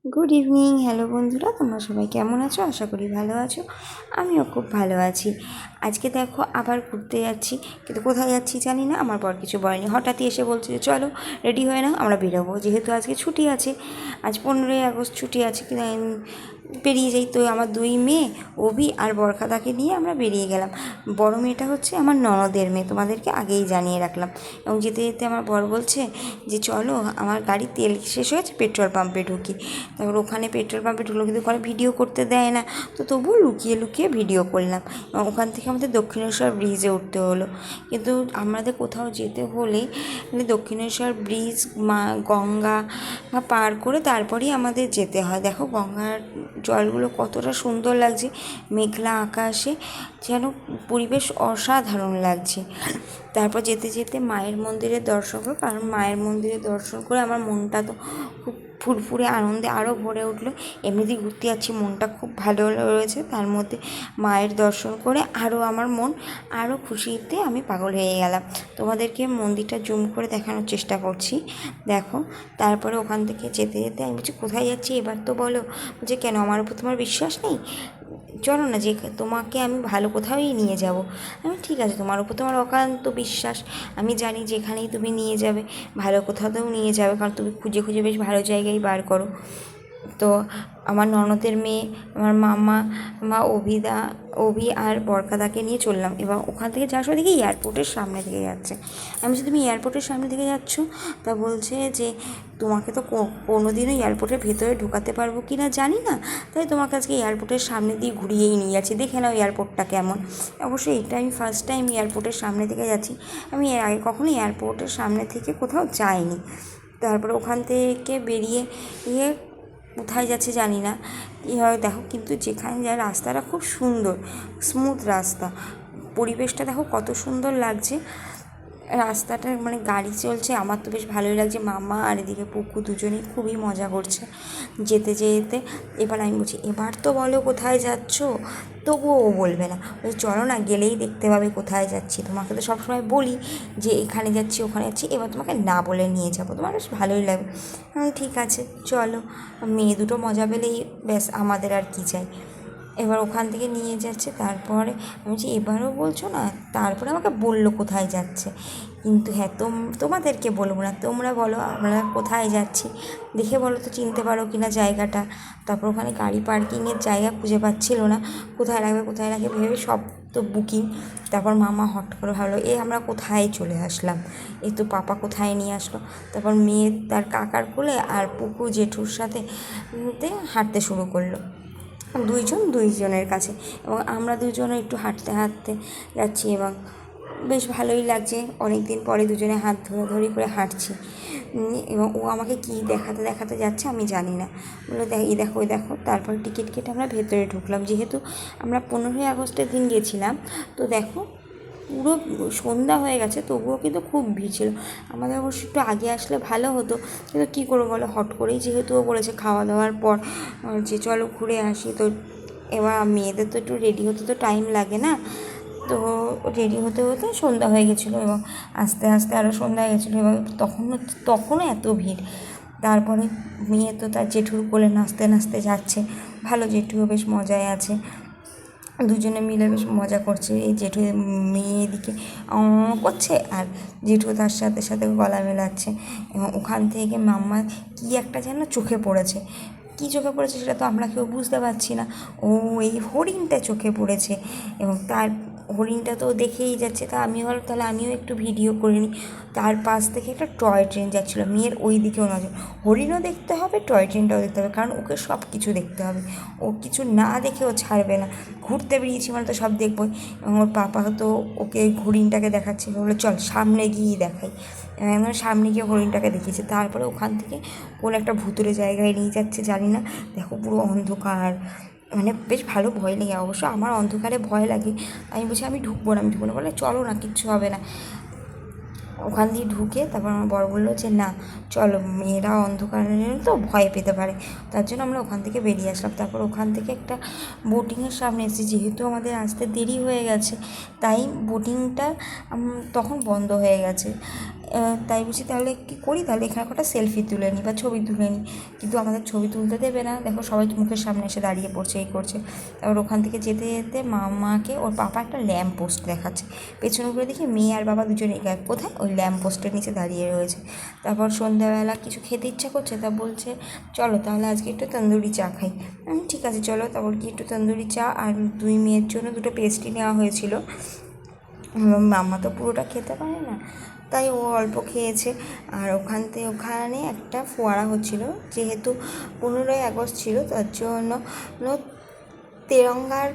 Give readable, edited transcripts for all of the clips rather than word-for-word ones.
Good evening. Hello বন্ধুরা, তোমরা সবাই কেমন আছো? আশা করি ভালো আছো। আমিও খুব ভালো আছি। আজকে দেখো আবার ঘুরতে যাচ্ছি, কিন্তু কোথায় যাচ্ছি জানি না। আমার বর কিছু বলেনি, হঠাৎই এসে বলছে যে চলো রেডি হয়ে নাও, আমরা বেরোবো। যেহেতু আজকে ছুটি আছে, আজ 15ই আগস্ট ছুটি আছে, কিন্তু বেরিয়ে যাই। তো আমার দুই মেয়ে, অভি আর বরখাদাকে নিয়ে আমরা বেরিয়ে গেলাম। বড় মেয়েটা হচ্ছে আমার ননদের মেয়ে, তোমাদেরকে আগেই জানিয়ে রাখলাম। এবং যেতে যেতে আমার বর বলছে যে চলো, আমার গাড়ির তেল শেষ হয়েছে, পেট্রোল পাম্পে ঢুকি। তারপর ওখানে পেট্রোল পাম্পে ঢুকলো, কিন্তু ওখানে ভিডিও করতে দেয় না। তো তবুও লুকিয়ে লুকিয়ে ভিডিও করলাম। এবং ওখান থেকে আমাদের দক্ষিণেশ্বর ব্রিজে উঠতে হলো। কিন্তু আমাদের কোথাও যেতে হলে দক্ষিণেশ্বর ব্রিজ, গঙ্গা পার করে তারপরেই আমাদের যেতে হয়। দেখো গঙ্গার জলগুলো কতটা সুন্দর লাগছে, মেঘলা আকাশে, যেন পরিবেশ অসাধারণ লাগছে। তারপর যেতে যেতে মায়ের মন্দিরে দর্শন করো, কারণ মায়ের মন্দিরে দর্শন করে আমার মনটা তো খুব ফুরফুরে আনন্দে আরও ভরে উঠলো। এমনিতেই ঘুরতে যাচ্ছি, মনটা খুব ভালো রয়েছে, তার মধ্যে মায়ের দর্শন করে আরও আমার মন আরও খুশিতে আমি পাগল হয়ে গেলাম। তোমাদেরকে মন্দিরটা জুম করে দেখানোর চেষ্টা করছি, দেখো। তারপরে ওখান থেকে যেতে যেতে আমি বলছি কোথায় যাচ্ছি এবার তো বলো। যে কেন, আমার উপর তোমার বিশ্বাস নেই? চলো না, যে তোমাকে আমি ভালো কোথাওই নিয়ে যাব। আমি ঠিক আছে, তোমার উপর তোমার অকান্ত বিশ্বাস, আমি জানি যেখানেই তুমি নিয়ে যাবে ভালো কোথাতেও নিয়ে যাবে, কারণ তুমি খুঁজে খুঁজে বেশ ভালো জায়গায় বার করো। তো আমার ননদের মেয়ে, আমার মা অভি আর বরকাদাকে নিয়ে চললাম। এবং ওখান থেকে যাওয়ার সময় দেখি এয়ারপোর্টের সামনে থেকে যাচ্ছে। আমি বলছি তুমি এয়ারপোর্টের সামনে থেকে যাচ্ছ? তা বলছে যে তোমাকে তো কোনো দিনও এয়ারপোর্টের ভেতরে ঢোকাতে পারবো কি না জানি না, তাই তোমাকে আজকে এয়ারপোর্টের সামনে দিয়ে ঘুরিয়েই নিয়ে যাচ্ছি, দেখে নাও এয়ারপোর্টটা কেমন। অবশ্যই এটা আমি ফার্স্ট টাইম এয়ারপোর্টের সামনে থেকে যাচ্ছি, আমি এর আগে কখনো এয়ারপোর্টের সামনে থেকে কোথাও যাইনি। তারপরে ওখান থেকে বেরিয়ে গিয়ে কোথায় যাচ্ছে জানি না, কীভাবে দেখো, কিন্তু যেখানে যায় রাস্তাটা খুব সুন্দর, স্মুথ রাস্তা, পরিবেশটা দেখো কত সুন্দর লাগছে রাস্তাটা, মানে গাড়ি চলছে, আমার তো বেশ ভালোই লাগছে। মামা আর এদিকে পুকু দুজনেই খুবই মজা করছে যেতে যেতে। এবার আমি বলছি এবার তো বলো কোথায় যাচ্ছ, তবুও ও বলবে না। বলছি চলো না, গেলেই দেখতে পাবে কোথায় যাচ্ছি, তোমাকে তো সবসময় বলি যে এখানে যাচ্ছি ওখানে যাচ্ছি, এবার তোমাকে না বলে নিয়ে যাবো, তোমার বেশ ভালোই লাগবে। ঠিক আছে চলো, মেয়ে দুটো মজা পেলেই ব্যাস, আমাদের আর কি চাই। এবার ওখান থেকে নিয়ে যাচ্ছে, তারপরে আমি বলছি এবারও বলছো না, তারপরে আমাকে বললো কোথায় যাচ্ছে। কিন্তু হ্যাঁ, তোমাদেরকে বলবো না, তোমরা বলো আমরা কোথায় যাচ্ছি, দেখে বলো তো চিনতে পারো কি না জায়গাটা। তারপর ওখানে গাড়ি পার্কিংয়ের জায়গা খুঁজে পাচ্ছিল না, কোথায় রাখবে ভেবে সব তো বুকিং। তারপর মামা হট করে ভাবলো আমরা কোথায় চলে আসলাম, তো পাপা কোথায় নিয়ে আসলো। তারপর মেয়ে তার কাকার কোলে আর পুকু জেঠুর সাথে হাঁটতে শুরু করলো, দুইজনের কাছে। এবং আমরা দুজনে একটু হাঁটতে হাঁটতে যাচ্ছি, এবং বেশ ভালোই লাগছে, অনেক দিন পরে দুজনে হাত ধরাধরি করে হাঁটছি। এবং ও আমাকে কী দেখাতে দেখাতে যাচ্ছে আমি জানি না, বললো দেখো এই দেখো। তারপর টিকিট কেটে আমরা ভেতরে ঢুকলাম, যেহেতু আমরা 15ই আগস্টের দিন গেছিলাম। তো দেখো পুরো সন্ধ্যা হয়ে গেছে, তবুও কিন্তু খুব ভিড় ছিল। আমাদের অবশ্য একটু আগে আসলে ভালো হতো, কিন্তু কী করবো বলো, হট করেই যেহেতু ও বলেছে খাওয়া দাওয়ার পর যে চলো ঘুরে আসি। তো এবার মেয়েদের তো একটু রেডি হতে তো টাইম লাগে না, তো রেডি হতে হতে সন্ধ্যা হয়ে গেছিলো, এবং আস্তে আস্তে আরও সন্ধ্যা হয়ে গেছিলো, এবং তখনও এত ভিড়। তারপরে মেয়ে তো তার জেঠুর কোলে নাচতে নাচতে যাচ্ছে, ভালো, জেঠুও বেশ মজায় আছে, দুজনে মিলে বেশ মজা করছে। এই জেঠু মেয়ে এদিকে করছে, আর জেঠু তার সাথে সাথে গলা মেলাচ্ছে। এবং ওখান থেকে মাম্মা কী একটা যেন চোখে পড়েছে, কী চোখে পড়েছে সেটা তো আমরা কেউ বুঝতে পারছি না। এই হরিণটা চোখে পড়েছে, এবং তার হরিণটা তো দেখেই যাচ্ছে, তা আমি ভাবলাম তাহলে আমিও একটু ভিডিও করে নিই। তার পাশ থেকে একটা টয় ট্রেন যাচ্ছিলো, মেয়ের ওই দিকেও নজর, হরিণও দেখতে হবে, টয় ট্রেনটাও দেখতে হবে, কারণ ওকে সব কিছু দেখতে হবে, ও কিছু না দেখে ও ছাড়বে না। ঘুরতে বেরিয়েছি মানে তো সব দেখবোই। এবং ওর পাপা তো ওকে হরিণটাকে দেখাচ্ছে, বলে চল সামনে গিয়ে দেখাই। আমরা সামনে গিয়ে হরিণটাকে দেখিয়েছি, তারপরে ওখান থেকে কোনো একটা ভুতুরে জায়গায় নিয়ে যাচ্ছে, জানি না। দেখো পুরো অন্ধকার, মানে বেশ ভালো ভয় লেগে, অবশ্য আমার অন্ধকারে ভয় লাগে। আমি বলছি আমি ঢুকবো না বলে চলো না, কিচ্ছু হবে না। ওখান দিয়ে ঢুকে তারপর আমার বড় বললো যে না চলো, মেয়েরা অন্ধকারে তো ভয় পেতে পারে, তার জন্য আমরা ওখান থেকে বেরিয়ে আসলাম। তারপর ওখান থেকে একটা বোটিংয়ের সামনে এসেছি, যেহেতু আমাদের আসতে দেরি হয়ে গেছে, তাই বোটিংটা তখন বন্ধ হয়ে গেছে। তাই বলছি তাহলে কী করি, তাহলে এখানে কটা সেলফি তুলে নিই বা ছবি তুলে নিই, কিন্তু আমাদের ছবি তুলতে দেবে না। দেখো সবাই মুখের সামনে এসে দাঁড়িয়ে পড়ছে, এই করছে। তারপর ওখান থেকে যেতে যেতে মামাকে ওর পাপা একটা ল্যাম্প পোস্ট দেখাচ্ছে, পেছনে করে দেখি মেয়ে আর বাবা দুজনেই গায়েব, কোথায় ওই ল্যাম্প পোস্টের নিচে দাঁড়িয়ে রয়েছে। তারপর সন্ধ্যাবেলা কিছু খেতে ইচ্ছা করছে, তা বলছে চলো তাহলে আজকে একটু তন্দুরি চা খাই। ঠিক আছে চলো। তারপর কি একটু তন্দুরি চা আর দুই মেয়ের জন্য দুটো পেস্ট্রি নেওয়া হয়েছিল। মাম্মা তো পুরোটা খেতে পারে না, তাই ও অল্প খেয়েছে। আর ওখানে একটা ফোয়ারা হচ্ছিলো, যেহেতু 15ই আগস্ট ছিল, তার জন্য তেরঙ্গার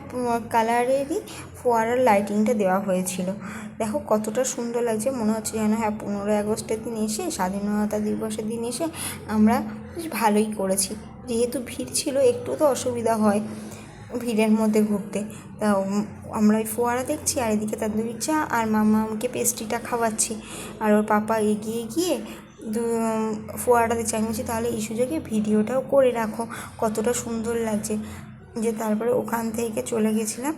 কালারেরই ফোয়ারার লাইটিংটা দেওয়া হয়েছিল। দেখো কতটা সুন্দর লাগছে, মনে হচ্ছে যেন হ্যাঁ 15ই আগস্টের দিন এসে, স্বাধীনতা দিবসের দিন এসে আমরা বেশ ভালোই করেছি। যেহেতু ভিড় ছিল একটু তো অসুবিধা হয় ভিড়ের মধ্যে ঘুরতে, তা আমরা ওই ফোয়ারা দেখছি আর এদিকে তন্দুরি চা আর মামা আমাকে পেস্ট্রিটা খাওয়াচ্ছি, আর ওর পাপা এগিয়ে গিয়ে ফোয়ারাটা দেখছি। আমি বলছি তাহলে এই সুযোগে ভিডিওটাও করে রাখো, কতটা সুন্দর লাগছে। যে তারপরে ওখান থেকে চলে গেছিলাম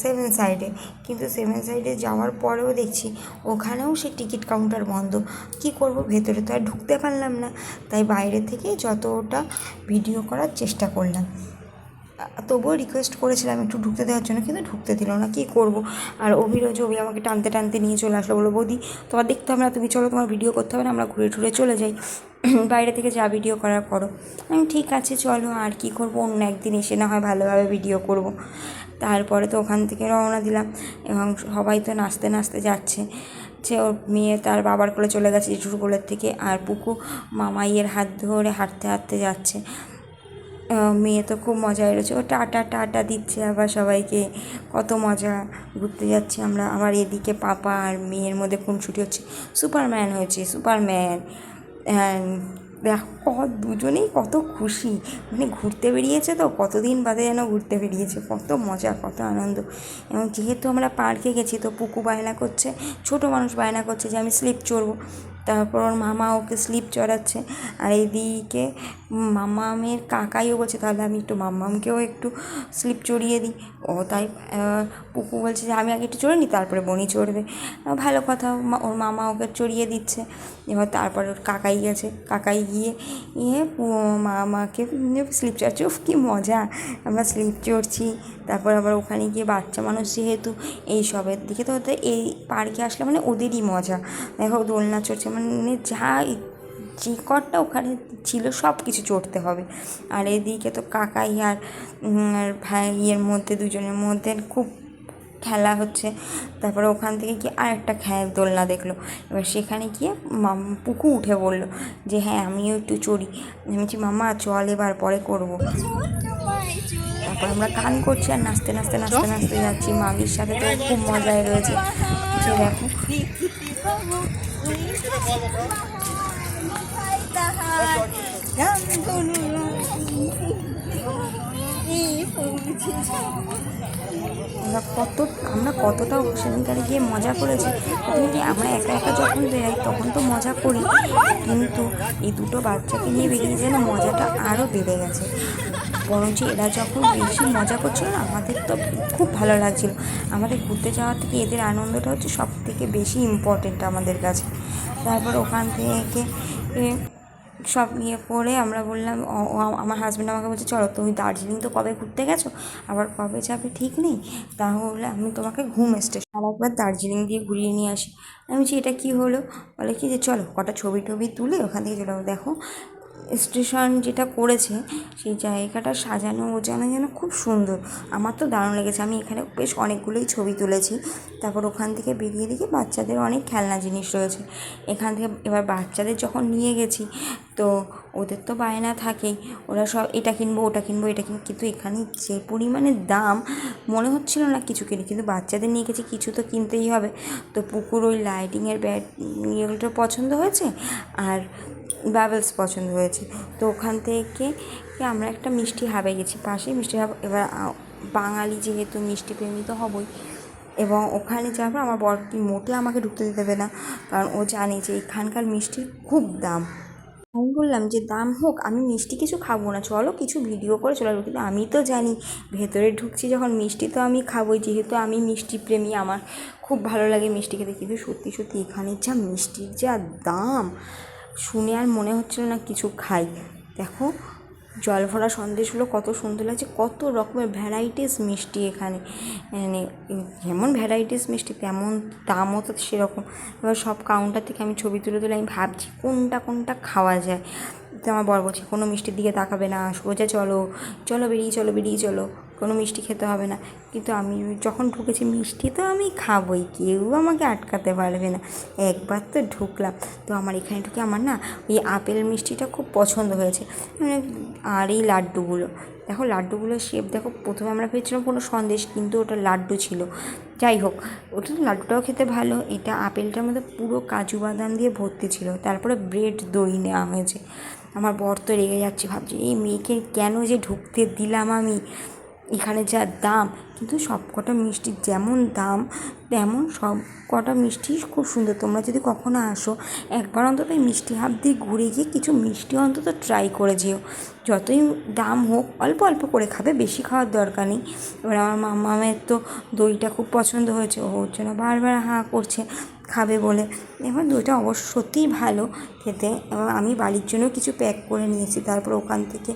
সেভেন সাইডে, কিন্তু সেভেন সাইডে যাওয়ার পরেও দেখছি ওখানেও সে টিকিট কাউন্টার বন্ধ। কি করব, ভেতরে তো আর ঢুকতে পারলাম না, তাই বাইরে থেকে যতটা ভিডিও করার চেষ্টা করলাম। তবুও রিকোয়েস্ট করেছিলাম একটু ঢুকতে দেওয়ার জন্য, কিন্তু ঢুকতে দিল না। কী করবো। আর অভি আমাকে টানতে টানতে নিয়ে চলে আসলো, বলো বৌদি তোমার দেখতে হবে না, তুমি চলো, তোমার ভিডিও করতে হবে না, আমরা ঘুরে টুরে চলে যাই, বাইরে থেকে যা ভিডিও করার করো। আমি ঠিক আছে চলো, আর কি করবো, অন্য একদিন এসে না হয় ভালোভাবে ভিডিও করব। তারপরে তো ওখান থেকে রওনা দিলাম, এবং সবাই তো নাচতে নাচতে যাচ্ছে। ওর মেয়ে তার বাবার কোলে চলে গেছে জেঠুর কোলের থেকে, আর পুকু মামাইয়ের হাত ধরে হাঁটতে হাঁটতে যাচ্ছে। মেয়ে তো খুব মজায় রয়েছে, ও টাটা টাটা দিচ্ছে আবার সবাইকে, কত মজা। ঘুরতে যাচ্ছি আমরা, আবার এদিকে পাপা আর মেয়ের মধ্যে খুনসুটি হচ্ছে, সুপারম্যান হয়েছে সুপারম্যান। দেখো দুজনেই কত খুশি, মানে ঘুরতে বেরিয়েছে তো, কতদিন বাদে যেন ঘুরতে বেরিয়েছে, কত মজা কত আনন্দ। এবং যেহেতু আমরা পার্কে গেছি, তো পুকু বায়না করছে, ছোটো মানুষ বায়না করছে যে আমি স্লিপ চড়বো। তারপর ওর মামা ওকে স্লিপ চড়াচ্ছে, আর এদিকে মামামের কাকাইও বলছে তাহলে আমি একটু মাম্মামকেও একটু স্লিপ চড়িয়ে দিই। ও তাই পুকু বলছে যে আমি আগে একটু চড়ে নিই, তারপরে বনি চড়বে। ভালো কথা, ওর মামা ওকে চড়িয়ে দিচ্ছে। এবার তারপরে ওর কাকাই গেছে, কাকাই গিয়ে মামাকে স্লিপ চড়ছে। উফ কী মজা, আমরা স্লিপ চড়ছি। তারপর আবার ওখানে গিয়ে বাচ্চা মানুষ যেহেতু, এই সবের দিকে তো ওদের এই পার্কে আসলে মানে ওদেরই মজা। দেখো দোলনা চড়ছে, মানে যা যে কটা ওখানে ছিল সব কিছু চড়তে হবে। আর এদিকে তো কাকাই আর ভাইয়ের মধ্যে দুজনের মধ্যে খুব খেলা হচ্ছে। তারপরে ওখান থেকে গিয়ে আরেকটা দোলনা দেখলো, এবার সেখানে গিয়ে পুকু উঠে বললো যে হ্যাঁ আমিও একটু চড়ি। আমি বলছি মামা চল এবার পরে করবো। তারপর আমরা গান করছি আর নাচতে নাচতে নাচতে নাচতে যাচ্ছি। মামির সাথে তো খুব মজায় রয়েছে, যে দেখো আমরা কতটা সেদিনকারে গিয়ে মজা করেছি। আমরা একা একা যখন বেরাই তখন তো মজা করি, কিন্তু এই দুটো বাচ্চাকে নিয়ে বেরিয়ে যেন মজাটা আরও বেড়ে গেছে। বরঞ্চ এরা যখন বেশি মজা করছিল না, আমাদের তো খুব ভালো লাগছিল। আমাদের ঘুরতে যাওয়ার থেকে এদের আনন্দটা হচ্ছে সব থেকে বেশি ইম্পর্টেন্ট আমাদের কাছে। তারপর ওখান থেকে সব করে আমরা বললাম, আমার হাজব্যান্ড আমাকে বলছে চলো তুমি দার্জিলিং তো কবে ঘুরতে গেছো, আবার কবে যাবে ঠিক নেই, তাহলে আমি তোমাকে ঘুম স্টেশন আর একবার দার্জিলিং দিয়ে ঘুরিয়ে নিয়ে আসি। আমি বলছি এটা কী হলো, বলে কি যে চলো কটা ছবি টবি তুলে ওখান থেকে চলে। দেখো স্টেশন যেটা করেছে সেই জায়গাটা সাজানো গোছানো যেন খুব সুন্দর, আমার তো দারুণ লেগেছে। আমি এখানে বেশ অনেকগুলোই ছবি তুলেছি। তারপর ওখান থেকে বেরিয়ে দেখি বাচ্চাদের অনেক খেলনা জিনিস রয়েছে এখান থেকে। এবার বাচ্চাদের যখন নিয়ে গেছি, তো ওদের তো বায়না থাকেই, ওরা সব এটা কিনবো ওটা কিনবো এটা কিনবো, কিন্তু এখানে যে পরিমাণে দাম মনে হচ্ছিল না কিছু কিনি, কিন্তু বাচ্চাদের নিয়ে গেছি কিছু তো কিনতেই হবে। তো পুকুর ওই লাইটিংয়ের ইয়েগুলো পছন্দ হয়েছে, আর বাবলস পছন্দ হয়েছে। তো ওখান থেকে আমরা একটা মিষ্টি হাবে গেছি, পাশেই মিষ্টি হাব। এবার বাঙালি যেহেতু মিষ্টি প্রেমী তো হবই, এবং ওখানে যাবো আমার বরটি মোটে আমাকে ঢুকতে দেবে না, কারণ ও জানে যে এখানকার মিষ্টির খুব দাম। আমি বললাম যে দাম হোক, আমি মিষ্টি কিছু খাবো না, চলো কিছু ভিডিও করে চলে আসবো। কিন্তু আমি তো জানি ভেতরে ঢুকছি যখন মিষ্টি তো আমি খাবোই, যেহেতু আমি মিষ্টি প্রেমী, আমার খুব ভালো লাগে মিষ্টি খেতে। কিন্তু সত্যি সত্যি এখানে যা মিষ্টির যা দাম, শুনে আর মনে হচ্ছিল না কিছু খাই। দেখো জল ভরা সন্দেশগুলো কত সুন্দর লাগছে, কত রকমের ভ্যারাইটিস মিষ্টি এখানে, মানে যেমন ভ্যারাইটিস মিষ্টি তেমন দামও তো সেরকম। এবার সব কাউন্টার থেকে আমি ছবি তুলে তুলে আমি ভাবছি কোনটা কোনটা খাওয়া যায়। তো আমার বর বলছে কোনো মিষ্টির দিকে তাকাবে না, সোজা চলো, চলো বেরিয়ে চলো, বেরিয়ে চলো, কোনো মিষ্টি খেতে হবে না। কিন্তু আমি যখন ঢুকেছি মিষ্টি তো আমি খাবোই, কেউ আমাকে আটকাতে পারবে না। একবার তো ঢুকলাম, তো আমার এখানে ঢুকে আমার না ওই আপেল মিষ্টিটা খুব পছন্দ হয়েছে। মানে আর এই লাড্ডুগুলো দেখো, লাড্ডুগুলোর শেপ দেখো, প্রথমে আমরা ভেবেছিলাম কোনো সন্দেশ, কিন্তু ওটা লাড্ডু ছিল। যাই হোক, ওটা লাড্ডুটাও খেতে ভালো। এটা আপেলটার মধ্যে পুরো কাজু বাদাম দিয়ে ভর্তি ছিল, তারপরে ব্রেড দই নেওয়া হয়েছে। আমার বর তো রেগে যাচ্ছে, ভাবছি এই মেয়েকে কেন যে ঢুকতে দিলাম আমি, এখানে যা দাম। কিন্তু সব কটা মিষ্টির যেমন দাম তেমন সব কটা মিষ্টি খুব সুন্দর। তোমরা যদি কখনো আসো একবার অন্তত এই মিষ্টি হাব দিয়ে ঘুরে গিয়ে কিছু মিষ্টি অন্তত ট্রাই করে যেও। যতই দাম হোক অল্প অল্প করে খাবে, বেশি খাওয়ার দরকার নেই। এবার আমার মামামের তো দইটা খুব পছন্দ হয়েছে, ওর জন্য বারবার হাঁ করছে খাবে বলে। এবার দইটা অবশ্য সত্যিই ভালো খেতে। এবার আমি বাড়ির জন্য কিছু প্যাক করে নিয়েছি। তারপর ওখান থেকে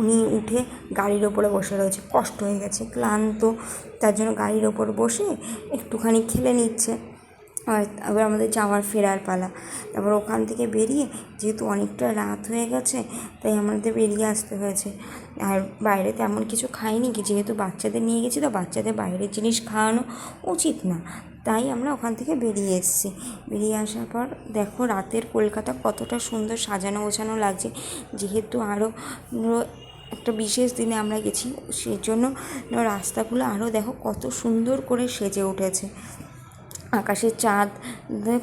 উনি উঠে গাড়ির ওপরে বসে রয়েছে, কষ্ট হয়ে গেছে, ক্লান্ত, তার জন্য গাড়ির ওপর বসে একটুখানি খেলে নিচ্ছে। আর এবার আমাদের যাওয়ার ফেরার পালা। তারপর ওখান থেকে বেরিয়ে যেহেতু অনেকটা রাত হয়ে গেছে, তাই আমাদের বেরিয়ে আসতে হয়েছে। আর বাইরে তেমন কিছু খাইনি, যেহেতু বাচ্চাদের নিয়ে গেছি, তো বাচ্চাদের বাইরের জিনিস খাওয়ানো উচিত না, তাই আমরা ওখান থেকে বেরিয়ে এসেছি। বেরিয়ে আসার পর দেখো রাতের কলকাতা কতটা সুন্দর সাজানো গোছানো লাগছে। যেহেতু আরও একটা বিশেষ দিনে আমরা গেছি, সেই জন্য রাস্তাগুলো আরও দেখো কত সুন্দর করে সেজে উঠেছে। আকাশের চাঁদ,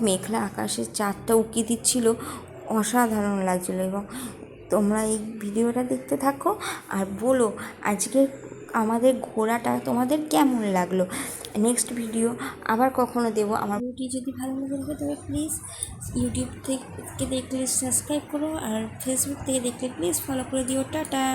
মেঘলা আকাশের চাঁদটা উকি দিচ্ছিল, অসাধারণ লাগছিল। এবং তোমরা এই ভিডিওটা দেখতে থাকো আর বলো আজকে আমাদের ঘোরাটা তোমাদের কেমন লাগলো। নেক্সট ভিডিও আবার কখনো দেবো। আমার ভিডিওটি যদি ভালো লেগে থাকে তবে প্লিজ ইউটিউব থেকে দেখলে সাবস্ক্রাইব করো, আর ফেসবুক থেকে দেখলে প্লিজ ফলো করে দিও। টাটা।